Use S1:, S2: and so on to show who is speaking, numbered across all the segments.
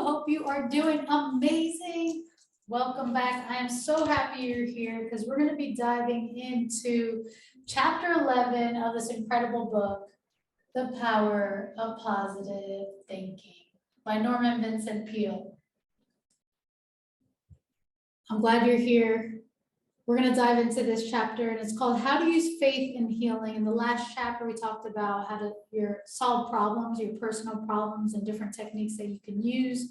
S1: Hope you are doing amazing. Welcome back. I am so happy you're here because we're going to be diving into chapter 11 of this incredible book, The Power of Positive Thinking by Vincent Peale. I'm glad you're here. We're going to dive into this chapter, and it's called How to Use Faith in Healing. In the last chapter, we talked about how to solve problems, your personal problems, and different techniques that you can use.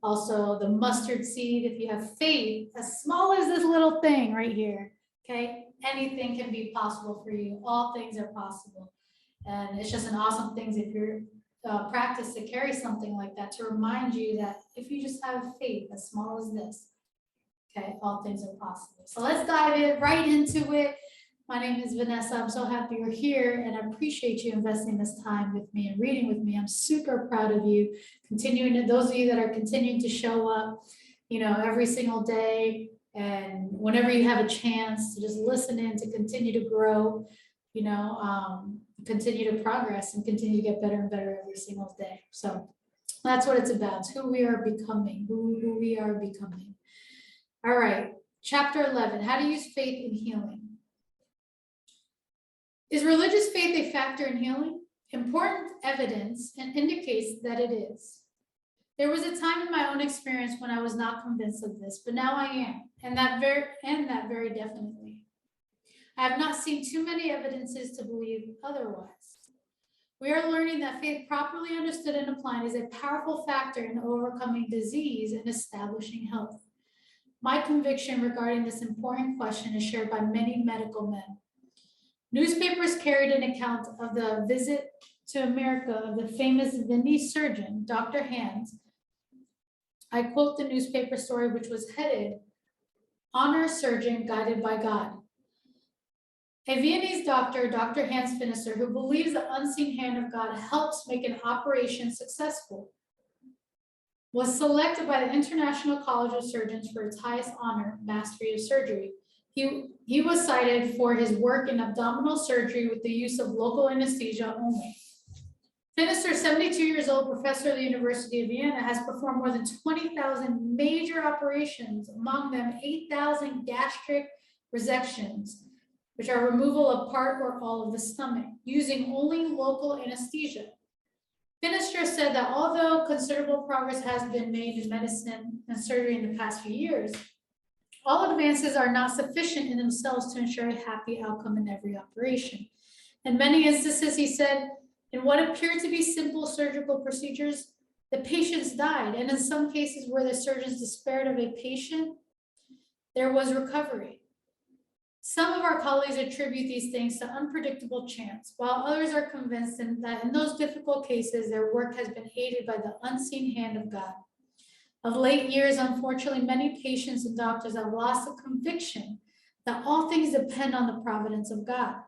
S1: Also, the mustard seed, if you have faith, as small as this little thing right here, okay? Anything can be possible for you. All things are possible. And it's just an awesome thing if you're practice to carry something like that, to remind you that if you just have faith as small as this, okay, all things are possible. So let's dive right into it. My name is Vanessa. I'm so happy you're here, and I appreciate you investing this time with me and reading with me. I'm super proud of you. Those of you that are continuing to show up, every single day, and whenever you have a chance to just listen in, to continue to grow, continue to progress and continue to get better and better every single day. So that's what it's about. It's who we are becoming, who we are becoming. All right, chapter 11, how to use faith in healing. Is religious faith a factor in healing? Important evidence indicates that it is. There was a time in my own experience when I was not convinced of this, but now I am, and that very definitely. I have not seen too many evidences to believe otherwise. We are learning that faith properly understood and applied is a powerful factor in overcoming disease and establishing health. My conviction regarding this important question is shared by many medical men. Newspapers carried an account of the visit to America of the famous Viennese surgeon, Dr. Hans. I quote the newspaper story, which was headed, "Honor Surgeon Guided by God." A Viennese doctor, Dr. Hans Finister, who believes the unseen hand of God helps make an operation successful, was selected by the International College of Surgeons for its highest honor, mastery of surgery. He was cited for his work in abdominal surgery with the use of local anesthesia only. Finister, 72 years old, professor of the University of Vienna, has performed more than 20,000 major operations, among them 8,000 gastric resections, which are removal of part or all of the stomach, using only local anesthesia. Finister said that although considerable progress has been made in medicine and surgery in the past few years, all advances are not sufficient in themselves to ensure a happy outcome in every operation. In many instances, he said, in what appeared to be simple surgical procedures, the patients died, and in some cases where the surgeons despaired of a patient, there was recovery. Some of our colleagues attribute these things to unpredictable chance, while others are convinced that in those difficult cases, their work has been aided by the unseen hand of God. Of late years, unfortunately, many patients and doctors have lost the conviction that all things depend on the providence of God.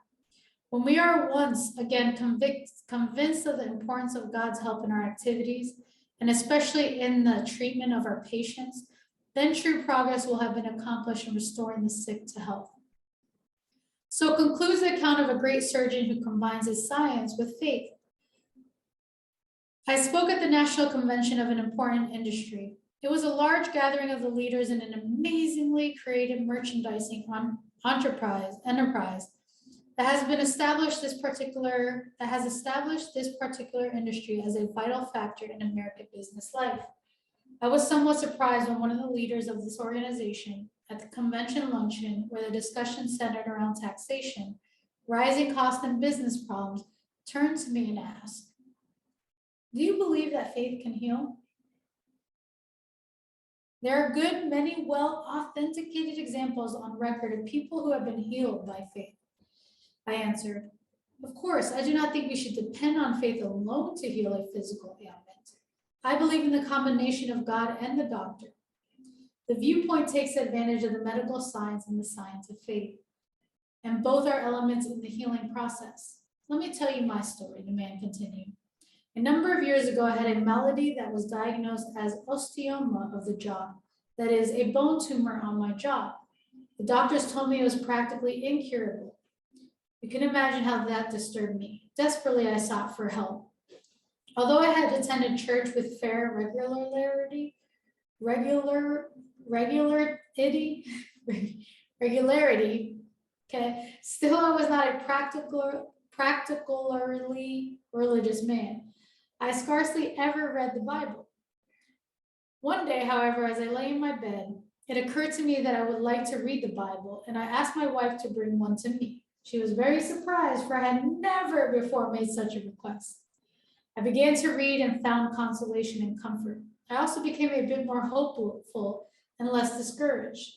S1: When we are once again convinced of the importance of God's help in our activities, and especially in the treatment of our patients, then true progress will have been accomplished in restoring the sick to health. So concludes the account of a great surgeon who combines his science with faith. I spoke at the National Convention of an important industry. It was a large gathering of the leaders in an amazingly creative merchandising enterprise that has established this particular industry as a vital factor in American business life. I was somewhat surprised when one of the leaders of this organization at the convention luncheon, where the discussion centered around taxation, rising costs, and business problems, turned to me and asked, "Do you believe that faith can heal?" There are many well-authenticated examples on record of people who have been healed by faith. I answered, "Of course, I do not think we should depend on faith alone to heal a physical ailment. I believe in the combination of God and the doctor. The viewpoint takes advantage of the medical science and the science of faith, and both are elements in the healing process. Let me tell you my story," the man continued. "A number of years ago, I had a malady that was diagnosed as osteoma of the jaw, that is, a bone tumor on my jaw. The doctors told me it was practically incurable. You can imagine how that disturbed me. Desperately, I sought for help. Although I had attended church with fair regularity, regularity, regularity. Okay, still I was not a practically religious man. I scarcely ever read the Bible. One day, however, as I lay in my bed, it occurred to me that I would like to read the Bible, and I asked my wife to bring one to me. She was very surprised, for I had never before made such a request. I began to read and found consolation and comfort. I also became a bit more hopeful and less discouraged.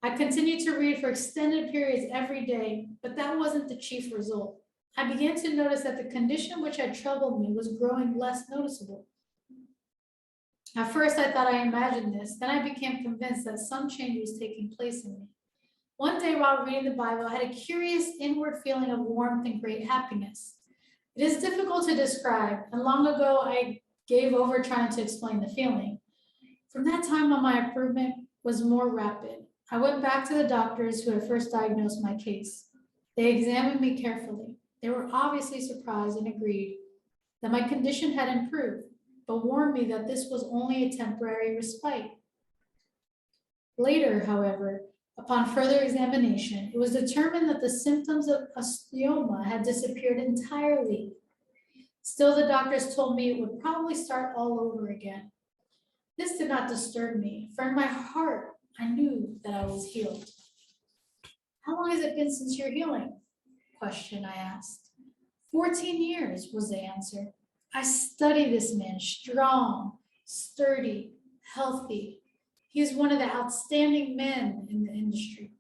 S1: I continued to read for extended periods every day, but that wasn't the chief result. I began to notice that the condition which had troubled me was growing less noticeable. At first, I thought I imagined this. Then I became convinced that some change was taking place in me. One day while reading the Bible, I had a curious inward feeling of warmth and great happiness. It is difficult to describe, and long ago I gave over trying to explain the feeling. From that time on, my improvement was more rapid. I went back to the doctors who had first diagnosed my case. They examined me carefully. They were obviously surprised and agreed that my condition had improved, but warned me that this was only a temporary respite. Later, however, upon further examination, it was determined that the symptoms of osteoma had disappeared entirely. Still, the doctors told me it would probably start all over again. This did not disturb me, for in my heart, I knew that I was healed. How long has it been since your healing? Question I asked. 14 years was the answer. I study this man, strong, sturdy, healthy. He is one of the outstanding men in the industry,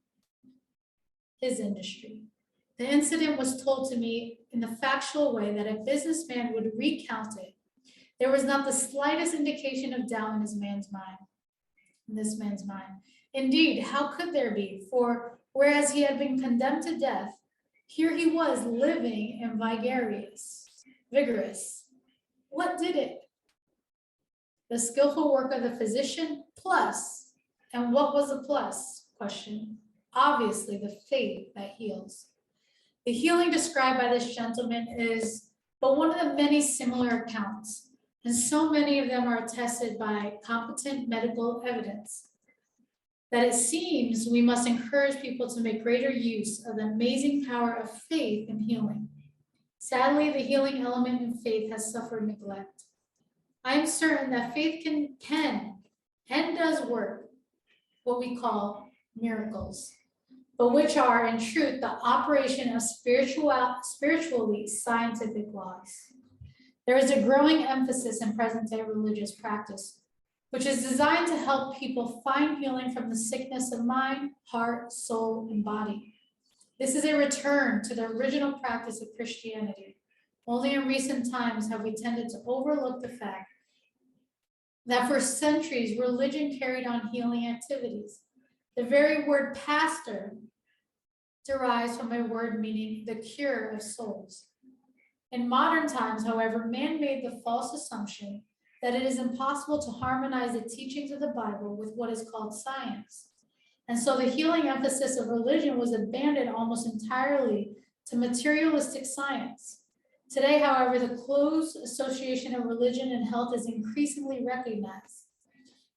S1: his industry. The incident was told to me in the factual way that a businessman would recount it. There was not the slightest indication of doubt in this man's mind. Indeed, how could there be? For whereas he had been condemned to death, here he was living and vigorous. What did it? The skillful work of the physician plus. And what was the plus? Question. Obviously, the faith that heals. The healing described by this gentleman is but one of the many similar accounts, and so many of them are attested by competent medical evidence that it seems we must encourage people to make greater use of the amazing power of faith in healing. Sadly, the healing element in faith has suffered neglect. I am certain that faith can and does work what we call miracles, but which are in truth the operation of spiritually scientific laws. There is a growing emphasis in present-day religious practice, which is designed to help people find healing from the sickness of mind, heart, soul, and body. This is a return to the original practice of Christianity. Only in recent times have we tended to overlook the fact that for centuries, religion carried on healing activities. The very word pastor derives from a word meaning the cure of souls. In modern times, however, man made the false assumption that it is impossible to harmonize the teachings of the Bible with what is called science. And so the healing emphasis of religion was abandoned almost entirely to materialistic science. Today, however, the close association of religion and health is increasingly recognized.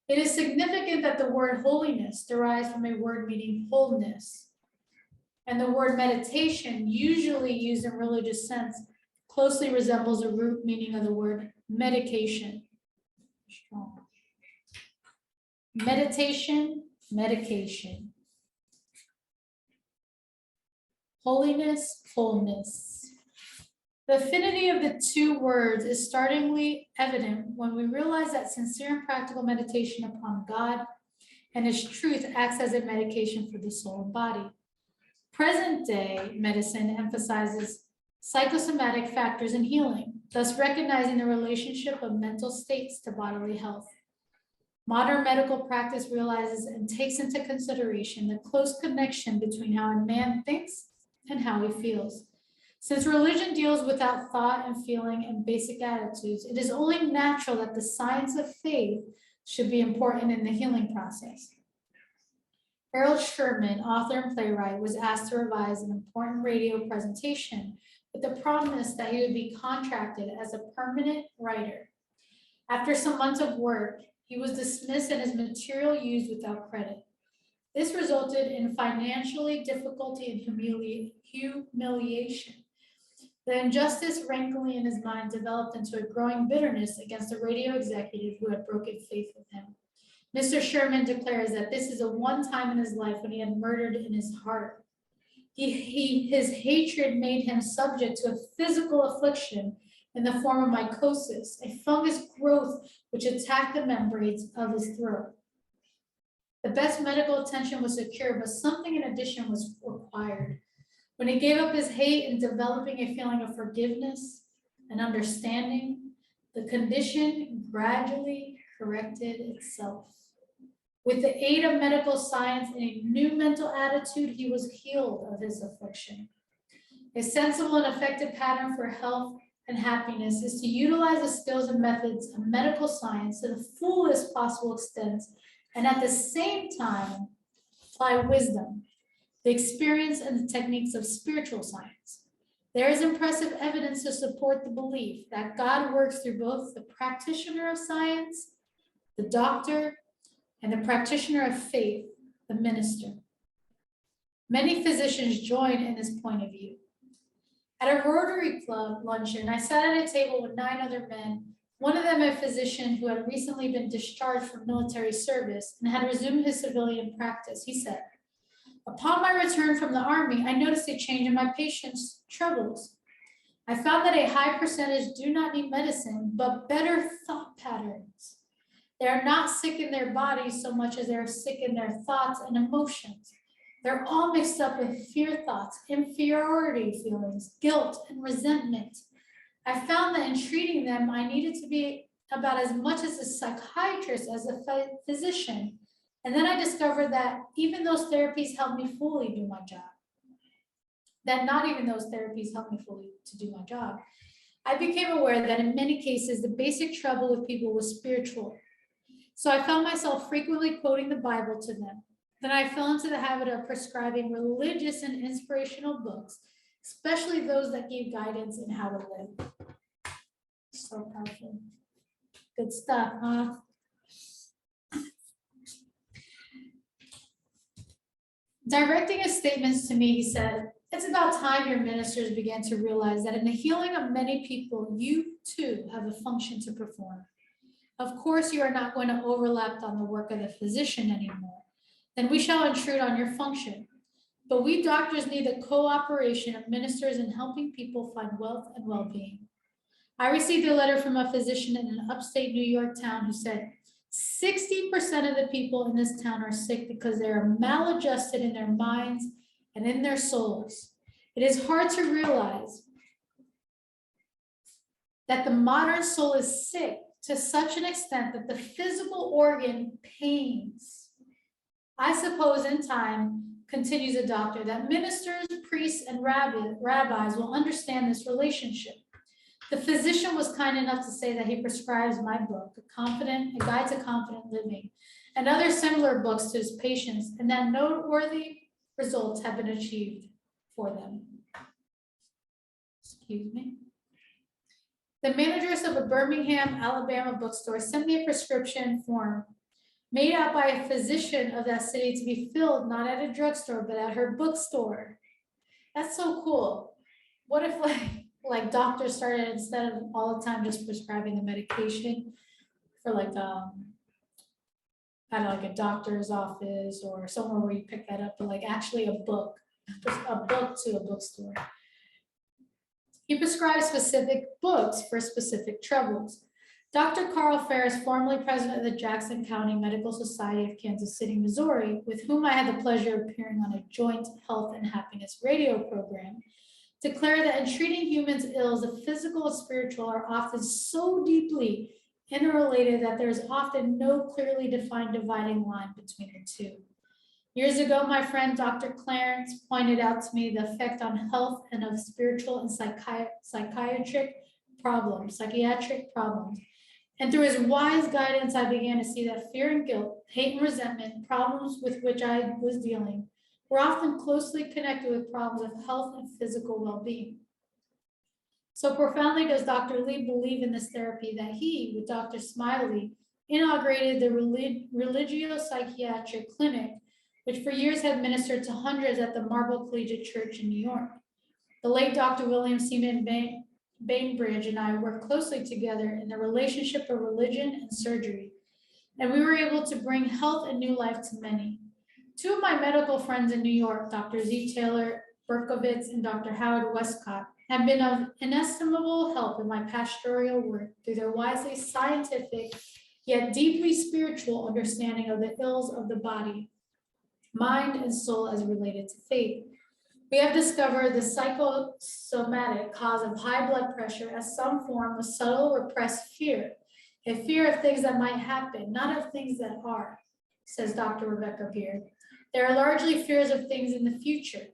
S1: It is significant that the word holiness derives from a word meaning wholeness. And the word meditation, usually used in religious sense, closely resembles the root meaning of the word medication. Meditation, medication. Holiness, wholeness. The affinity of the two words is startlingly evident when we realize that sincere and practical meditation upon God and His truth acts as a medication for the soul and body. Present-day medicine emphasizes psychosomatic factors in healing, thus recognizing the relationship of mental states to bodily health. Modern medical practice realizes and takes into consideration the close connection between how a man thinks and how he feels. Since religion deals without thought and feeling and basic attitudes, it is only natural that the science of faith should be important in the healing process. Harold Sherman, author and playwright, was asked to revise an important radio presentation with the promise that he would be contracted as a permanent writer. After some months of work, He was dismissed and his material used without credit. This resulted in financially difficulty and humiliation. The injustice rankling in his mind developed into a growing bitterness against the radio executive who had broken faith with him. Mr. Sherman declares that this is a one time in his life when he had murdered in his heart. His hatred made him subject to a physical affliction in the form of mycosis, a fungus growth which attacked the membranes of his throat. The best medical attention was secured, but something in addition was required. When he gave up his hate and developing a feeling of forgiveness and understanding, the condition gradually corrected itself. With the aid of medical science and a new mental attitude, he was healed of his affliction. A sensible and effective pattern for health and happiness is to utilize the skills and methods of medical science to the fullest possible extent, and at the same time, apply wisdom, the experience, and the techniques of spiritual science. There is impressive evidence to support the belief that God works through both the practitioner of science, the doctor, and the practitioner of faith, the minister. Many physicians join in this point of view. At a Rotary Club luncheon, I sat at a table with 9 other men, one of them a physician who had recently been discharged from military service and had resumed his civilian practice. He said, "Upon my return from the Army, I noticed a change in my patients' troubles. I found that a high percentage do not need medicine, but better thought patterns. They are not sick in their bodies so much as they are sick in their thoughts and emotions. They're all mixed up with fear thoughts, inferiority feelings, guilt, and resentment. I found that in treating them, I needed to be about as much as a psychiatrist as a physician. And then I discovered that even those therapies helped me fully do my job. That not even those therapies helped me fully to do my job. I became aware that in many cases, the basic trouble with people was spiritual. So I found myself frequently quoting the Bible to them. Then I fell into the habit of prescribing religious and inspirational books, especially those that gave guidance in how to live." So powerful. Good stuff, huh? Directing his statements to me, he said, "It's about time your ministers began to realize that in the healing of many people, you too have a function to perform. Of course, you are not going to overlap on the work of the physician anymore. Then we shall intrude on your function. But we doctors need the cooperation of ministers in helping people find wealth and well-being." I received a letter from a physician in an upstate New York town who said, 60% of the people in this town are sick because they are maladjusted in their minds and in their souls. It is hard to realize that the modern soul is sick to such an extent that the physical organ pains. I suppose in time, continues the doctor, that ministers, priests, and rabbis will understand this relationship. The physician was kind enough to say that he prescribes my book, A Guide to Confident Living, and other similar books to his patients, and that noteworthy results have been achieved for them. Excuse me. The managers of a Birmingham, Alabama bookstore sent me a prescription form made out by a physician of that city to be filled not at a drugstore, but at her bookstore. That's so cool. What if like doctors started, instead of all the time just prescribing the medication for like at like a doctor's office or somewhere where you pick that up, but like actually a book to a bookstore. He prescribes specific books for specific troubles. Dr. Carl Ferris, formerly president of the Jackson County Medical Society of Kansas City, Missouri, with whom I had the pleasure of appearing on a joint health and happiness radio program, declared that in treating humans' ills, the physical and spiritual are often so deeply interrelated that there is often no clearly defined dividing line between the two. Years ago, my friend Dr. Clarence pointed out to me the effect on health and of spiritual and psychiatric problems. And through his wise guidance, I began to see that fear and guilt, hate and resentment, problems with which I was dealing, were often closely connected with problems of health and physical well-being. So profoundly does Dr. Lee believe in this therapy that he, with Dr. Smiley, inaugurated the religio-psychiatric clinic, which for years had ministered to hundreds at the Marble Collegiate Church in New York. The late Dr. William Seaman Bainbridge and I worked closely together in the relationship of religion and surgery, and we were able to bring health and new life to many. Two of my medical friends in New York, Dr. Z. Taylor Berkowitz and Dr. Howard Westcott, have been of inestimable help in my pastoral work through their wisely scientific yet deeply spiritual understanding of the ills of the body, mind, and soul as related to faith. We have discovered the psychosomatic cause of high blood pressure as some form of subtle repressed fear, a fear of things that might happen, not of things that are, says Dr. Rebecca Beard. There are largely fears of things in the future.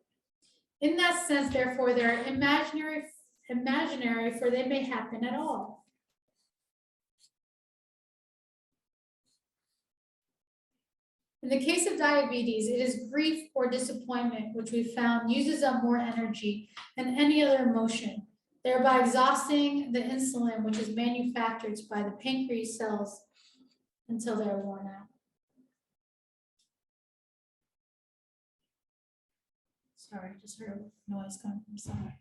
S1: In that sense, therefore, they are imaginary, for they may happen at all. In the case of diabetes, it is grief or disappointment, which we found uses up more energy than any other emotion, thereby exhausting the insulin which is manufactured by the pancreas cells until they're worn out. Sorry, just heard a noise coming from somewhere.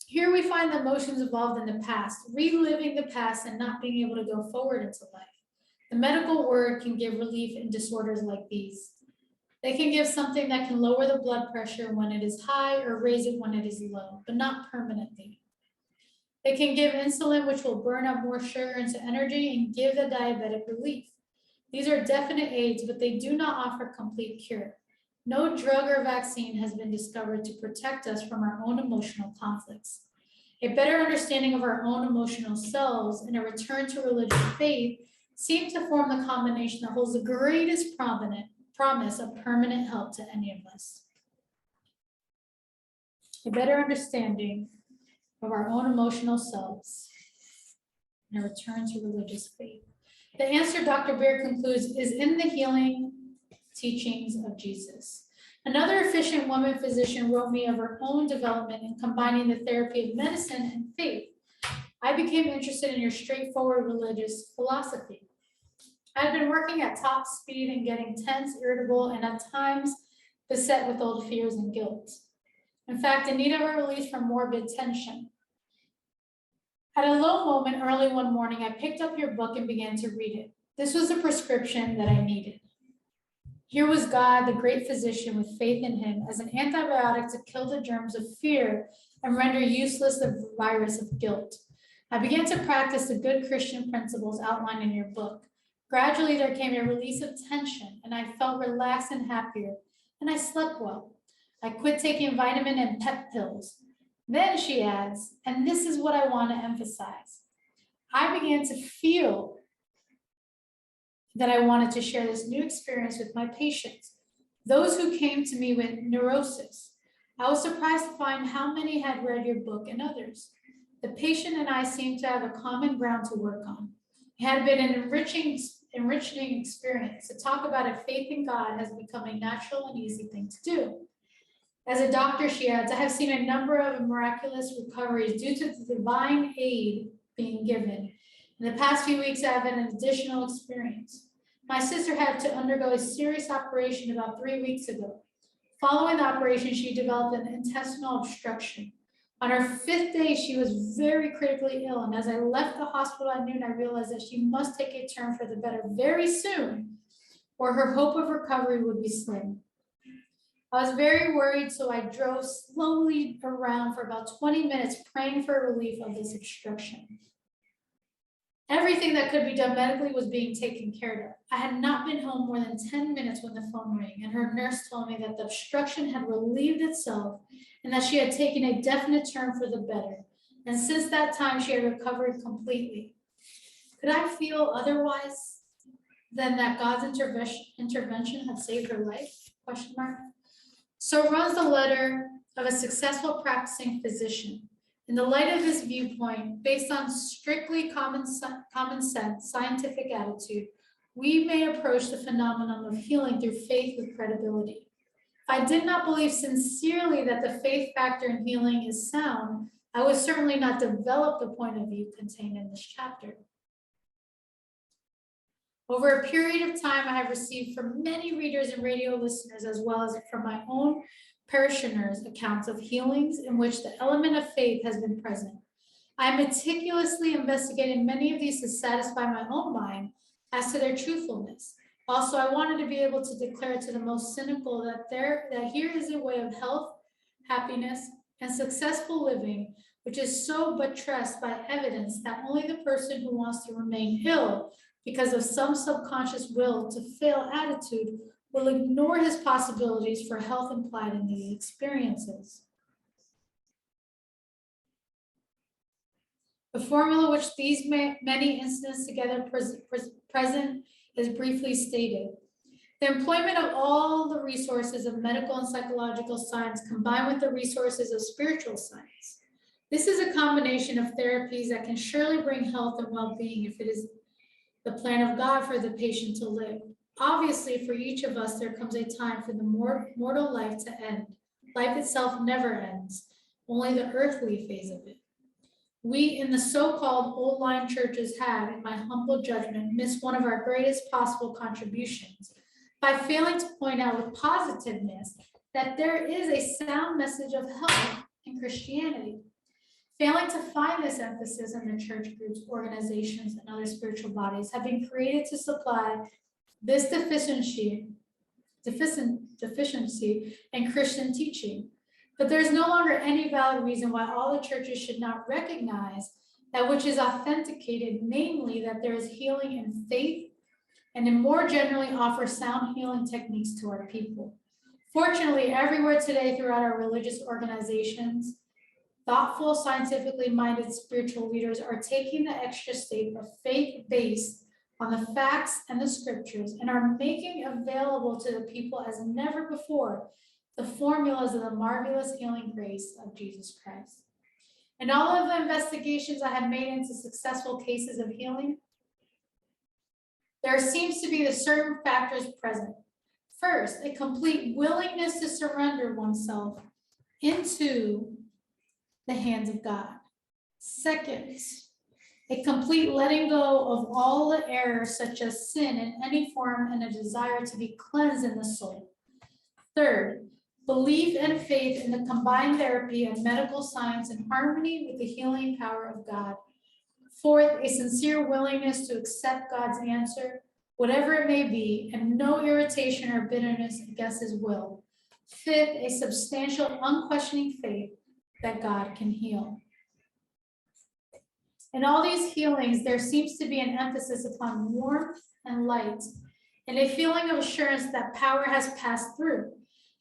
S1: Here we find the emotions involved in the past, reliving the past and not being able to go forward into life. The medical word can give relief in disorders like these. They can give something that can lower the blood pressure when it is high or raise it when it is low, but not permanently. They can give insulin, which will burn up more sugar into energy and give the diabetic relief. These are definite aids, but they do not offer complete cure. No drug or vaccine has been discovered to protect us from our own emotional conflicts. A better understanding of our own emotional selves and a return to religious faith seem to form the combination that holds the greatest promise of permanent help to any of us. A better understanding of our own emotional selves and a return to religious faith. The answer, Dr. Beard concludes, is in the healing teachings of Jesus. Another efficient woman physician wrote me of her own development in combining the therapy of medicine and faith. I became interested in your straightforward religious philosophy. I had been working at top speed and getting tense, irritable, and at times beset with old fears and guilt. In fact, in need of a release from morbid tension. At a low moment early one morning, I picked up your book and began to read it. This was the prescription that I needed. Here was God, the great physician, with faith in him as an antibiotic to kill the germs of fear and render useless the virus of guilt. I began to practice the good Christian principles outlined in your book. Gradually, there came a release of tension, and I felt relaxed and happier, and I slept well. I quit taking vitamin and pep pills. Then, she adds, and this is what I want to emphasize, I began to feel that I wanted to share this new experience with my patients, those who came to me with neurosis. I was surprised to find how many had read your book and others. The patient and I seemed to have a common ground to work on. It had been an enriching experience. To talk about a faith in God has become a natural and easy thing to do. As a doctor, she adds, I have seen a number of miraculous recoveries due to the divine aid being given. In the past few weeks, I have had an additional experience. My sister had to undergo a serious operation about 3 weeks ago. Following the operation, she developed an intestinal obstruction. On her 5th day, she was very critically ill, and as I left the hospital at noon, I realized that she must take a turn for the better very soon, or her hope of recovery would be slim. I was very worried, so I drove slowly around for about 20 minutes, praying for relief of this obstruction. Everything that could be done medically was being taken care of. I had not been home more than 10 minutes when the phone rang, and her nurse told me that the obstruction had relieved itself and that she had taken a definite turn for the better. And since that time, she had recovered completely. Could I feel otherwise than that God's intervention had saved her life? ? So runs the letter of a successful practicing physician. In the light of this viewpoint, based on strictly common sense, scientific attitude, we may approach the phenomenon of healing through faith with credibility. If I did not believe sincerely that the faith factor in healing is sound, I would certainly not develop the point of view contained in this chapter. Over a period of time, I have received from many readers and radio listeners, as well as from my own parishioners, accounts of healings in which the element of faith has been present. I meticulously investigated many of these to satisfy my own mind as to their truthfulness. Also, I wanted to be able to declare to the most cynical that here is a way of health, happiness, and successful living, which is so buttressed by evidence that only the person who wants to remain ill because of some subconscious will to fail attitude will ignore his possibilities for health implied in these experiences. The formula which these many incidents together present is briefly stated. The employment of all the resources of medical and psychological science combined with the resources of spiritual science. This is a combination of therapies that can surely bring health and well-being if it is the plan of God for the patient to live. Obviously, for each of us, there comes a time for the mortal life to end. Life itself never ends, only the earthly phase of it. We in the so-called old line churches have, in my humble judgment, missed one of our greatest possible contributions by failing to point out with positiveness that there is a sound message of health in Christianity. Failing to find this emphasis in the church groups, organizations, and other spiritual bodies have been created to supply this deficiency in Christian teaching. But there is no longer any valid reason why all the churches should not recognize that which is authenticated, namely that there is healing in faith, and to more generally offer sound healing techniques to our people. Fortunately, everywhere today throughout our religious organizations, thoughtful, scientifically minded spiritual leaders are taking the extra step of faith based on the facts and the scriptures and are making available to the people as never before the formulas of the marvelous healing grace of Jesus Christ. In all of the investigations I have made into successful cases of healing, there seems to be the certain factors present. First, a complete willingness to surrender oneself into the hands of God. Second, a complete letting go of all the errors such as sin in any form and a desire to be cleansed in the soul. Third, belief and faith in the combined therapy of medical science in harmony with the healing power of God. Fourth, a sincere willingness to accept God's answer, whatever it may be, and no irritation or bitterness against his will. Fifth, a substantial, unquestioning faith that God can heal. In all these healings, there seems to be an emphasis upon warmth and light, and a feeling of assurance that power has passed through.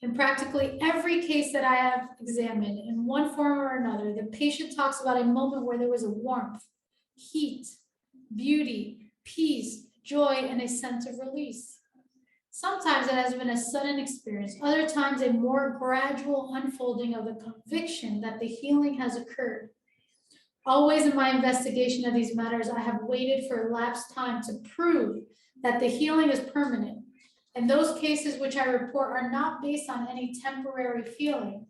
S1: In practically every case that I have examined, in one form or another, the patient talks about a moment where there was a warmth, heat, beauty, peace, joy, and a sense of release. Sometimes it has been a sudden experience, other times a more gradual unfolding of the conviction that the healing has occurred. Always in my investigation of these matters, I have waited for elapsed time to prove that the healing is permanent. And those cases which I report are not based on any temporary feeling,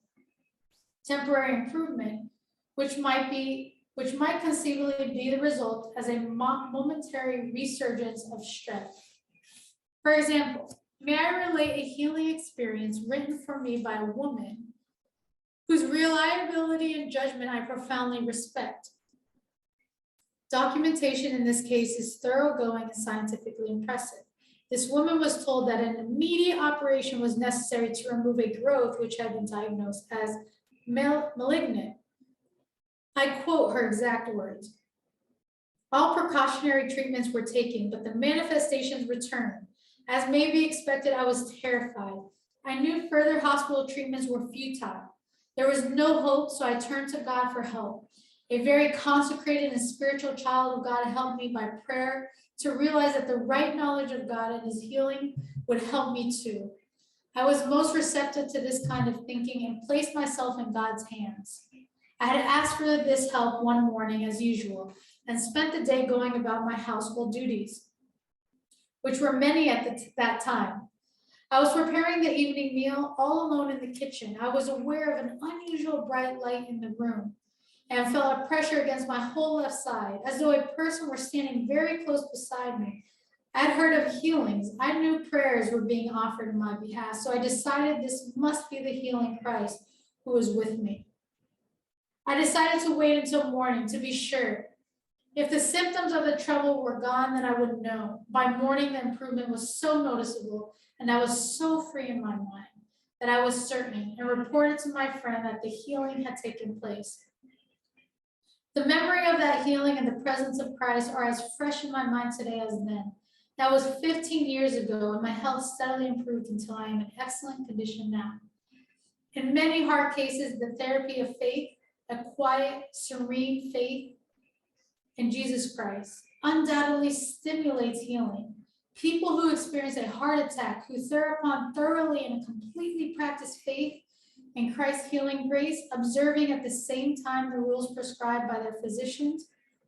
S1: temporary improvement, which might conceivably be the result as a momentary resurgence of strength. For example, may I relate a healing experience written for me by a woman whose reliability and judgment I profoundly respect. Documentation in this case is thoroughgoing and scientifically impressive. This woman was told that an immediate operation was necessary to remove a growth which had been diagnosed as malignant. I quote her exact words. All precautionary treatments were taken, but the manifestations returned. As may be expected, I was terrified. I knew further hospital treatments were futile. There was no hope, so I turned to God for help. A very consecrated and spiritual child of God helped me by prayer to realize that the right knowledge of God and his healing would help me too. I was most receptive to this kind of thinking and placed myself in God's hands. I had asked for this help one morning as usual and spent the day going about my household duties, which were many at that time. I was preparing the evening meal all alone in the kitchen. I was aware of an unusual bright light in the room and felt a pressure against my whole left side, as though a person were standing very close beside me. I'd heard of healings. I knew prayers were being offered on my behalf, so I decided this must be the healing Christ who was with me. I decided to wait until morning to be sure. If the symptoms of the trouble were gone, then I would know. By morning, the improvement was so noticeable, and I was so free in my mind that I was certain and reported to my friend that the healing had taken place. The memory of that healing and the presence of Christ are as fresh in my mind today as then. That was 15 years ago, and my health steadily improved until I am in excellent condition now. In many hard cases, the therapy of faith, a quiet, serene faith in Jesus Christ, undoubtedly stimulates healing. People who experience a heart attack, who thereupon thoroughly and completely practice faith in Christ's healing grace, observing at the same time the rules prescribed by their physicians,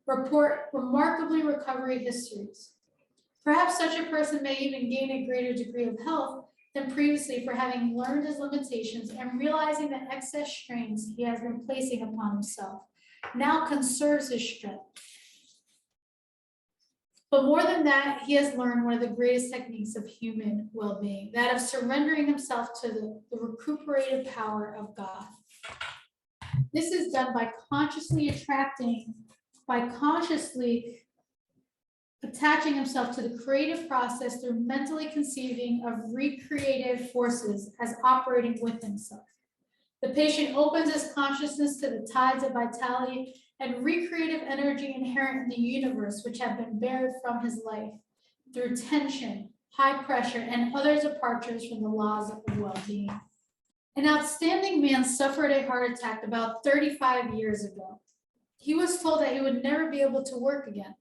S1: report remarkably recovery histories. Perhaps such a person may even gain a greater degree of health than previously for having learned his limitations and realizing the excess strains he has been placing upon himself now conserves his strength. But more than that, he has learned one of the greatest techniques of human well-being, that of surrendering himself to the recuperative power of God. This is done by consciously attaching himself to the creative process through mentally conceiving of recreative forces as operating with himself. The patient opens his consciousness to the tides of vitality and recreative energy inherent in the universe, which have been buried from his life through tension, high pressure, and other departures from the laws of well-being. An outstanding man suffered a heart attack about 35 years ago. He was told that he would never be able to work again.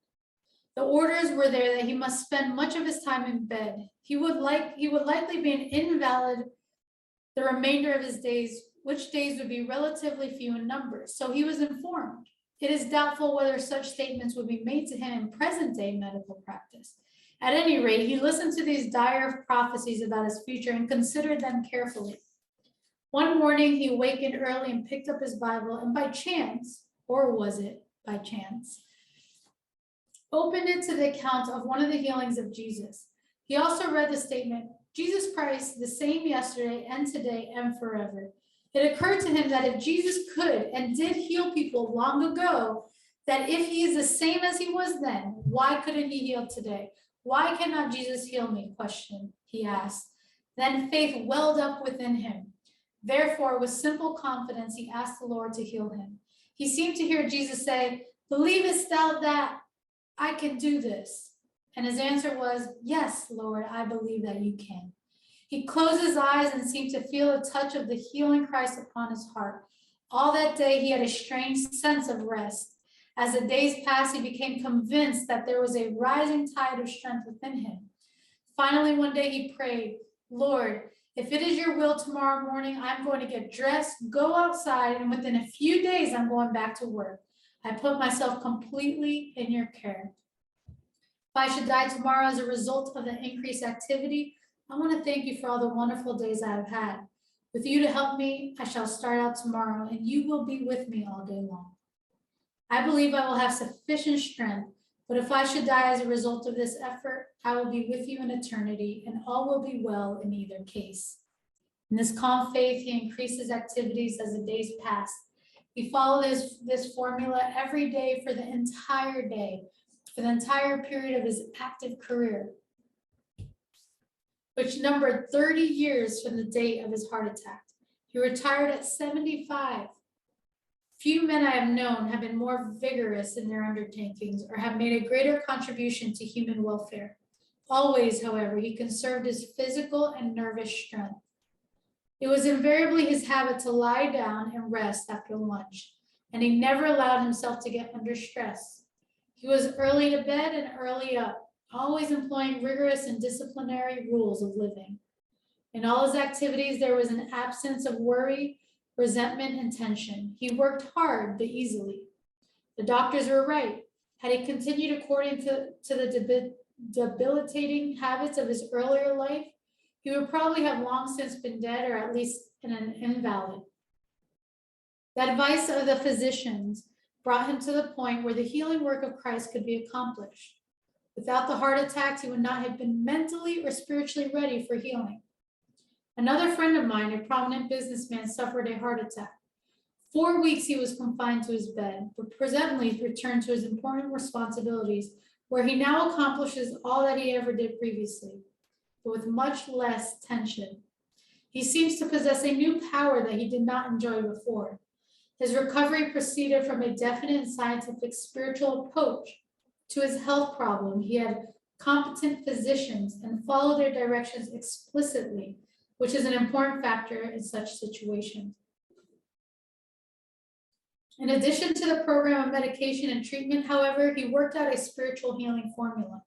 S1: The orders were there that he must spend much of his time in bed. He would likely be an invalid the remainder of his days, which days would be relatively few in number. So he was informed. It is doubtful whether such statements would be made to him in present-day medical practice. At any rate, he listened to these dire prophecies about his future and considered them carefully. One morning, he awakened early and picked up his Bible, and by chance, or was it by chance, opened it to the account of one of the healings of Jesus. He also read the statement, Jesus Christ, the same yesterday and today and forever. It occurred to him that if Jesus could and did heal people long ago, that if he is the same as he was then, why couldn't he heal today? Why cannot Jesus heal me? He asked. Then faith welled up within him. Therefore, with simple confidence, he asked the Lord to heal him. He seemed to hear Jesus say, "Believest thou that I can do this?" And his answer was, "Yes, Lord, I believe that you can." He closed his eyes and seemed to feel a touch of the healing Christ upon his heart. All that day, he had a strange sense of rest. As the days passed, he became convinced that there was a rising tide of strength within him. Finally, one day he prayed, "Lord, if it is your will tomorrow morning, I'm going to get dressed, go outside, and within a few days, I'm going back to work. I put myself completely in your care. If I should die tomorrow as a result of the increased activity, I want to thank you for all the wonderful days I have had. With you to help me, I shall start out tomorrow, and you will be with me all day long. I believe I will have sufficient strength, but if I should die as a result of this effort, I will be with you in eternity, and all will be well in either case." In this calm faith, he increased his activities as the days passed. He followed this formula every day for the entire day, for the entire period of his active career, which numbered 30 years from the date of his heart attack. He retired at 75. Few men I have known have been more vigorous in their undertakings or have made a greater contribution to human welfare. Always, however, he conserved his physical and nervous strength. It was invariably his habit to lie down and rest after lunch, and he never allowed himself to get under stress. He was early to bed and early up, always employing rigorous and disciplinary rules of living. In all his activities, there was an absence of worry, resentment, and tension. He worked hard but easily. The doctors were right. Had he continued according to the debilitating habits of his earlier life, he would probably have long since been dead or at least an invalid. The advice of the physicians brought him to the point where the healing work of Christ could be accomplished. Without the heart attacks, he would not have been mentally or spiritually ready for healing. Another friend of mine, a prominent businessman, suffered a heart attack. 4 weeks he was confined to his bed, but presently returned to his important responsibilities, where he now accomplishes all that he ever did previously, but with much less tension. He seems to possess a new power that he did not enjoy before. His recovery proceeded from a definite scientific spiritual approach to his health problem. He had competent physicians and followed their directions explicitly, which is an important factor in such situations. In addition to the program of medication and treatment, however, he worked out a spiritual healing formula.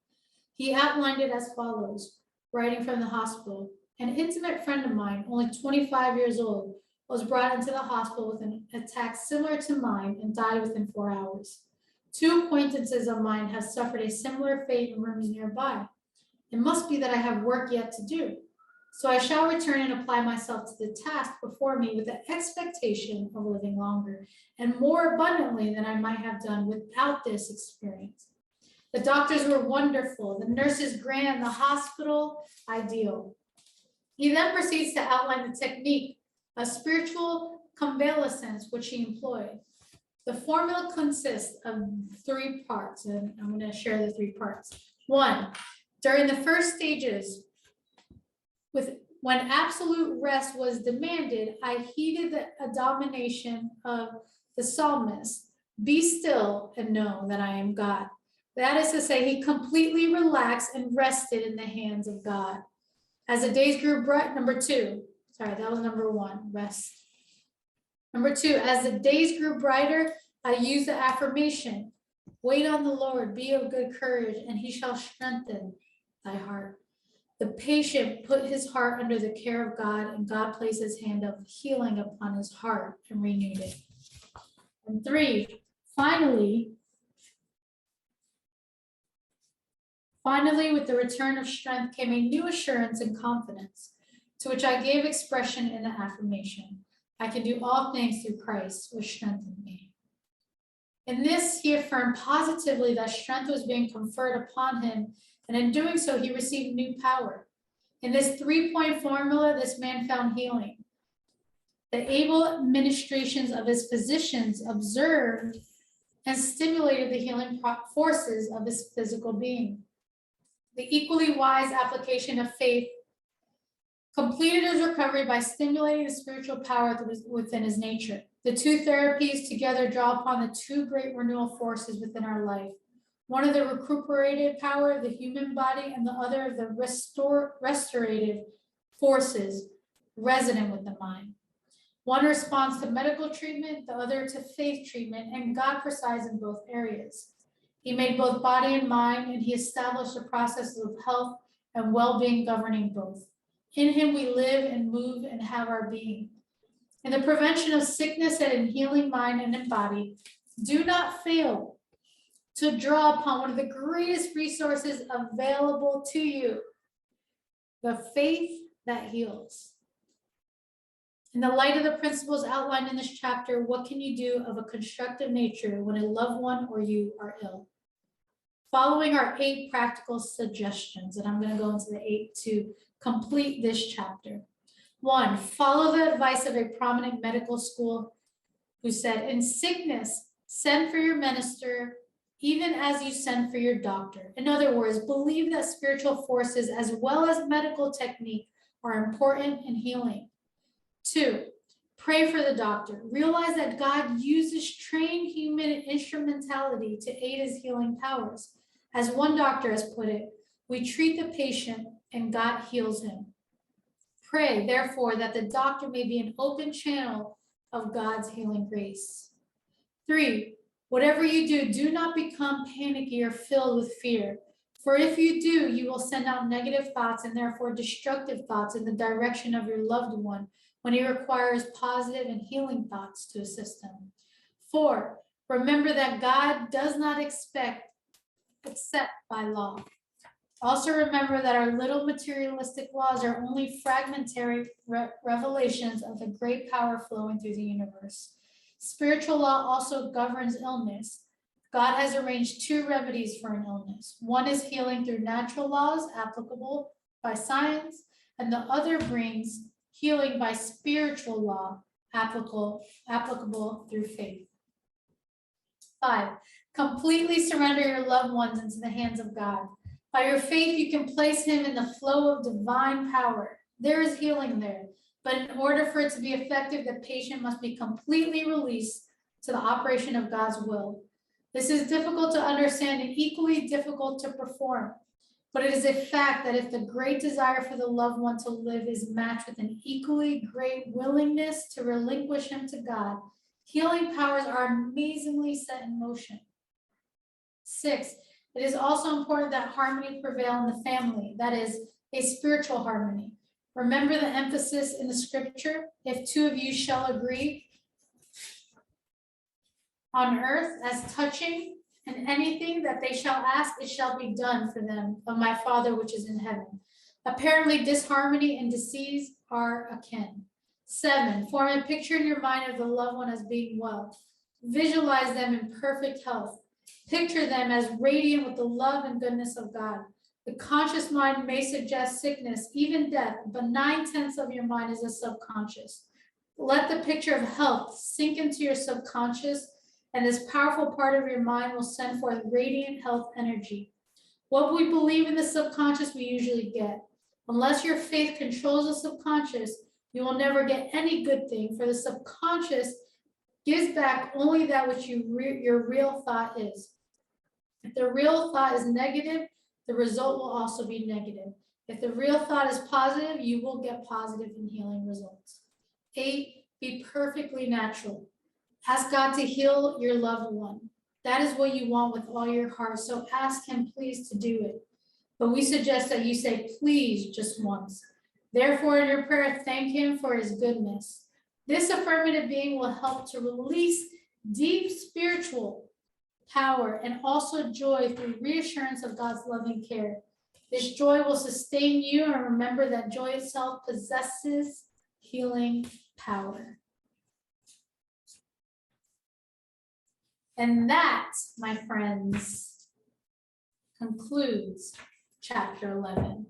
S1: He outlined it as follows, writing from the hospital. An intimate friend of mine, only 25 years old, was brought into the hospital with an attack similar to mine and died within 4 hours. 2 acquaintances of mine have suffered a similar fate in rooms nearby. It must be that I have work yet to do. So I shall return and apply myself to the task before me with the expectation of living longer and more abundantly than I might have done without this experience. The doctors were wonderful, the nurses grand, the hospital ideal. He then proceeds to outline the technique of spiritual convalescence which he employed. The formula consists of 3 parts, and I'm going to share the 3 parts. 1, during the first stages, when absolute rest was demanded, I heeded the admonition of the psalmist, be still and know that I am God. That is to say, he completely relaxed and rested in the hands of God. As the days grew bright, number 2, sorry, that was number 1, rest. Number 2, as the days grew brighter, I used the affirmation, wait on the Lord, be of good courage, and he shall strengthen thy heart. The patient put his heart under the care of God, and God placed his hand of healing upon his heart and renewed it. And 3, finally, with the return of strength came a new assurance and confidence, to which I gave expression in the affirmation, I can do all things through Christ, which strengthened me. In this, he affirmed positively that strength was being conferred upon him, and in doing so, he received new power. In this 3-point formula, this man found healing. The able administrations of his physicians observed and stimulated the healing forces of his physical being. The equally wise application of faith completed his recovery by stimulating the spiritual power that was within his nature. The 2 therapies together draw upon the 2 great renewal forces within our life. One of the recuperative power of the human body and the other of the restorative forces resident with the mind. One responds to medical treatment, the other to faith treatment, and God presides in both areas. He made both body and mind, and he established the processes of health and well-being governing both. In him we live and move and have our being. In the prevention of sickness and in healing mind and in body, do not fail to draw upon one of the greatest resources available to you, the faith that heals. In the light of the principles outlined in this chapter, what can you do of a constructive nature when a loved one or you are ill? Following our 8 practical suggestions, and I'm going to go into the 8 to complete this chapter. 1, follow the advice of a prominent medical school who said, in sickness, send for your minister, even as you send for your doctor. In other words, believe that spiritual forces as well as medical technique are important in healing. 2, pray for the doctor. Realize that God uses trained human instrumentality to aid his healing powers. As one doctor has put it, we treat the patient and God heals him. Pray, therefore, that the doctor may be an open channel of God's healing grace. 3, whatever you do, do not become panicky or filled with fear. For if you do, you will send out negative thoughts and therefore destructive thoughts in the direction of your loved one when he requires positive and healing thoughts to assist him. 4, remember that God does not except by law. Also remember that our little materialistic laws are only fragmentary revelations of the great power flowing through the universe. Spiritual law also governs illness. God has arranged two remedies for an illness. One is healing through natural laws applicable by science, and the other brings healing by spiritual law applicable through faith. 5, completely surrender your loved ones into the hands of God. By your faith, you can place him in the flow of divine power. There is healing there, but in order for it to be effective, the patient must be completely released to the operation of God's will. This is difficult to understand and equally difficult to perform, but it is a fact that if the great desire for the loved one to live is matched with an equally great willingness to relinquish him to God, healing powers are amazingly set in motion. 6, it is also important that harmony prevail in the family, that is, a spiritual harmony. Remember the emphasis in the scripture, if two of you shall agree on earth as touching and anything that they shall ask, it shall be done for them of my Father which is in heaven. Apparently, disharmony and disease are akin. 7, form a picture in your mind of the loved one as being well. Visualize them in perfect health. Picture them as radiant with the love and goodness of God. The conscious mind may suggest sickness, even death, but 9/10 of your mind is a subconscious. Let the picture of health sink into your subconscious, and this powerful part of your mind will send forth radiant health energy. What we believe in the subconscious, we usually get. Unless your faith controls the subconscious, you will never get any good thing, for the subconscious gives back only that which your real thought is. If the real thought is negative, the result will also be negative. If the real thought is positive, you will get positive and healing results. 8, be perfectly natural. Ask God to heal your loved one. That is what you want with all your heart, so ask him please to do it. But we suggest that you say please just once. Therefore, in your prayer, thank him for his goodness. This affirmative being will help to release deep spiritual power and also joy through reassurance of God's loving care. This joy will sustain you, and remember that joy itself possesses healing power. And that, my friends, concludes chapter 11.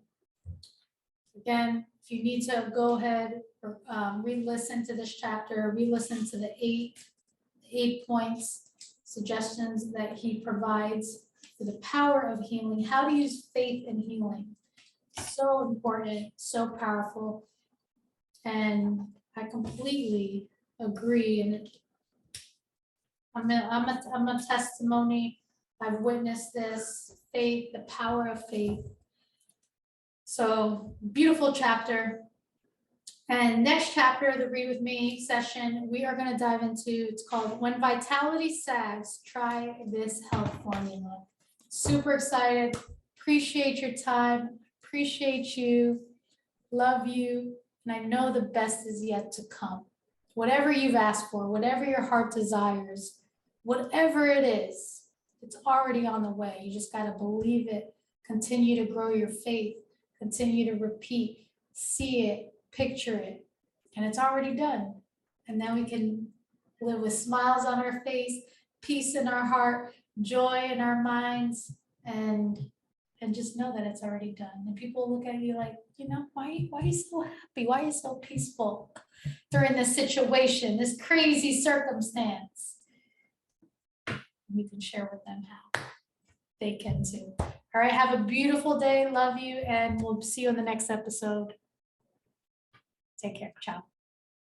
S1: Again, if you need to go ahead or re-listen to this chapter, re-listen to the eight points, suggestions that he provides for the power of healing, how to use faith in healing. So important, so powerful. And I completely agree. And I'm a testimony. I've witnessed this faith, the power of faith. So beautiful chapter. And next chapter, the Read With Me session, we are going to dive into, it's called When Vitality Sags, Try This Health Formula. Super excited. Appreciate your time. Appreciate you. Love you. And I know the best is yet to come. Whatever you've asked for, whatever your heart desires, whatever it is, it's already on the way. You just got to believe it. Continue to grow your faith. Continue to repeat. See it. Picture it, and it's already done. And then we can live with smiles on our face, peace in our heart, joy in our minds, and just know that it's already done. And people look at you like, you know, why are you so happy? Why are you so peaceful during this situation, this crazy circumstance? We can share with them how they can too. All right, have a beautiful day. Love you, and we'll see you in the next episode. Take care. Ciao.